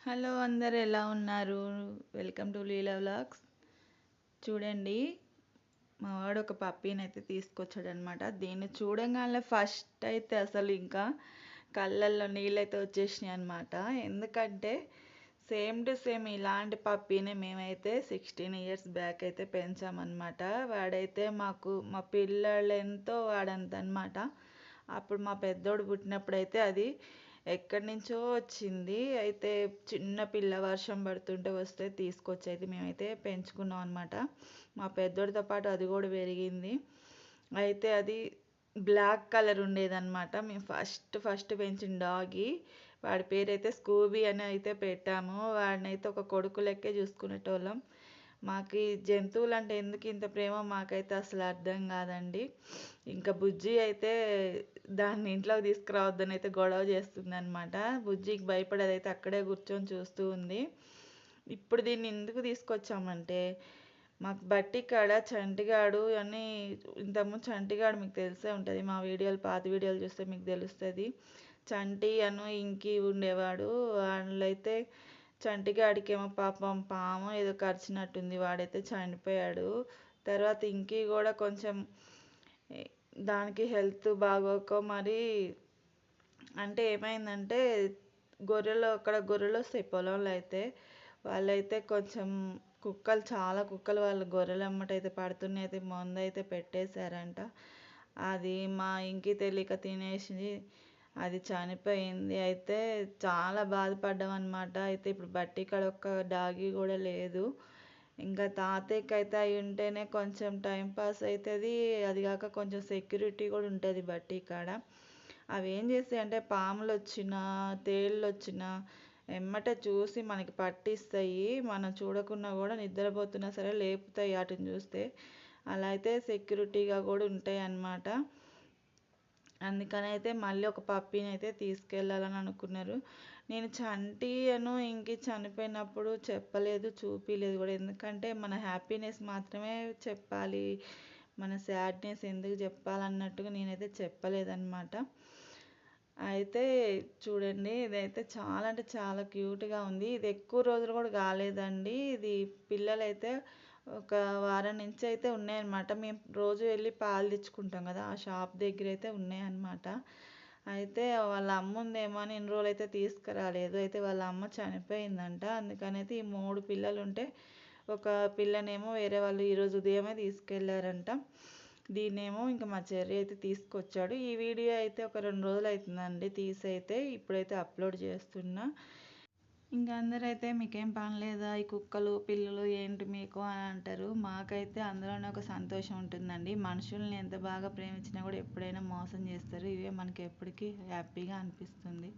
Hello అందరు ఎలా ఉన్నారు? Welcome to Leela vlogs. చూడండి, మా వాడు ఒక పప్పీని అయితే తీసుకొచ్చాడనమాట. దీన్ని చూడంగానే ఫస్ట్ అయితే అసలు ఇంకా కళ్ళల్లో నీళ్ళైతే వచ్చేసినాయి అనమాట. ఎందుకంటే సేమ్ టు సేమ్ ఇలాంటి పప్పీనే మేమైతే 16 ఇయర్స్ బ్యాక్ అయితే పెంచామన్నమాట. వాడైతే మా పిల్లలు ఎంతో వాడంత అనమాట. అప్పుడు మా పెద్దోడు పుట్టినప్పుడైతే అది ఎక్కడి నుంచో వచ్చింది. అయితే చిన్న పిల్ల వర్షం పడుతుంటే వస్తే తీసుకొచ్చి అయితే మేమైతే పెంచుకున్నాం అనమాట. మా పెద్దోడితో పాటు అది కూడా పెరిగింది. అయితే అది బ్లాక్ కలర్ ఉండేదన్నమాట. మేము ఫస్ట్ పెంచిన డాగి. వాడి పేరైతే స్కూబీ అని అయితే పెట్టాము. వాడినైతే ఒక కొడుకు లెక్కే చూసుకునేటోళ్ళం. మాకు ఈ జంతువులు అంటే ఎందుకు ఇంత ప్రేమ మాకైతే అసలు అర్థం కాదండి. ఇంకా బుజ్జి అయితే దాన్ని ఇంట్లోకి తీసుకురావద్దని అయితే గొడవ చేస్తుంది అనమాట. బుజ్జికి భయపడేది అయితే అక్కడే కూర్చొని చూస్తూ ఉంది. ఇప్పుడు దీన్ని ఎందుకు తీసుకొచ్చామంటే మాకు బట్టి కాడ చంటిగాడు అని, ఇంతకుముందు చంటిగాడు మీకు తెలిసే ఉంటుంది. మా వీడియోలు పాత వీడియోలు చూస్తే మీకు తెలుస్తుంది. చంటి అను ఇంకి ఉండేవాడు. వాళ్ళైతే చంటిగాడికేమో పాపం పాము ఏదో కరిచినట్టుంది, వాడైతే చనిపోయాడు. తర్వాత ఇంకి కూడా కొంచెం దానికి హెల్త్ బాగోక మరి అంటే ఏమైందంటే అక్కడ గొర్రెలు వస్తాయి పొలంలో. అయితే వాళ్ళైతే కొంచెం చాలా కుక్కలు వాళ్ళ గొర్రెలు ఎమ్మటైతే పడుతున్నాయి. అయితే మందు అయితే పెట్టేశారంట. అది మా ఇంకి తెలియక తినేసి అది చనిపోయింది. అయితే చాలా బాధపడ్డాం అనమాట. అయితే ఇప్పుడు బట్టి కాడ ఒక్క డాగి కూడా లేదు. ఇంకా తాతయ్యకి అయితే అవి ఉంటేనే కొంచెం టైం పాస్ అవుతుంది. అది కాక కొంచెం సెక్యూరిటీ కూడా ఉంటుంది బట్టి కాడ. అవి ఏం చేస్తాయి అంటే పాములు వచ్చినా తేళ్ళు వచ్చినా ఎమ్మటే చూసి మనకి పట్టిస్తాయి. మనం చూడకున్నా కూడా నిద్రపోతున్నా సరే లేపుతాయి వాటిని చూస్తే. అలా అయితే సెక్యూరిటీగా కూడా ఉంటాయి అన్నమాట. అందుకని అయితే మళ్ళీ ఒక పప్పీని అయితే తీసుకెళ్ళాలని అనుకున్నారు. నేను చంటి అను ఇంకి చనిపోయినప్పుడు చెప్పలేదు, చూపించలేదు కూడా. ఎందుకంటే మన హ్యాపీనెస్ మాత్రమే చెప్పాలి, మన సాడ్నెస్ ఎందుకు చెప్పాలన్నట్టుగా నేనైతే చెప్పలేదన్నమాట. అయితే చూడండి, ఇదైతే చాలా అంటే చాలా క్యూట్గా ఉంది. ఇది ఎక్కువ రోజులు కూడా కాలేదండి. ఇది పిల్లలైతే ఒక వారం నుంచి అయితే ఉన్నాయన్నమాట. మేము రోజు వెళ్ళి పాలు తెచ్చుకుంటాం కదా, ఆ షాప్ దగ్గర అయితే ఉన్నాయన్నమాట. అయితే వాళ్ళ అమ్మ ఉందేమో అని ఇన్ని రోజులు అయితే తీసుకురాలేదు. అయితే వాళ్ళ అమ్మ చనిపోయిందంట. అందుకని అయితే ఈ 3 పిల్లలు ఉంటే ఒక పిల్లనేమో వేరే వాళ్ళు ఈరోజు ఉదయమే తీసుకెళ్లారంట. దీన్నేమో ఇంకా మా చెర్రీ అయితే తీసుకొచ్చాడు. ఈ వీడియో అయితే ఒక 2 రోజులు అవుతుందండి తీసి. అయితే ఇప్పుడైతే అప్లోడ్ చేస్తున్నా. ఇంకా అందరైతే మీకేం పని లేదా, ఈ కుక్కలు పిల్లలు ఏంటి మీకు అని అంటారు. మాకైతే అందులోనే ఒక సంతోషం ఉంటుందండి. మనుషుల్ని ఎంత బాగా ప్రేమించినా కూడా ఎప్పుడైనా మోసం చేస్తారు. ఇవే మనకి ఎప్పటికీ హ్యాపీగా అనిపిస్తుంది.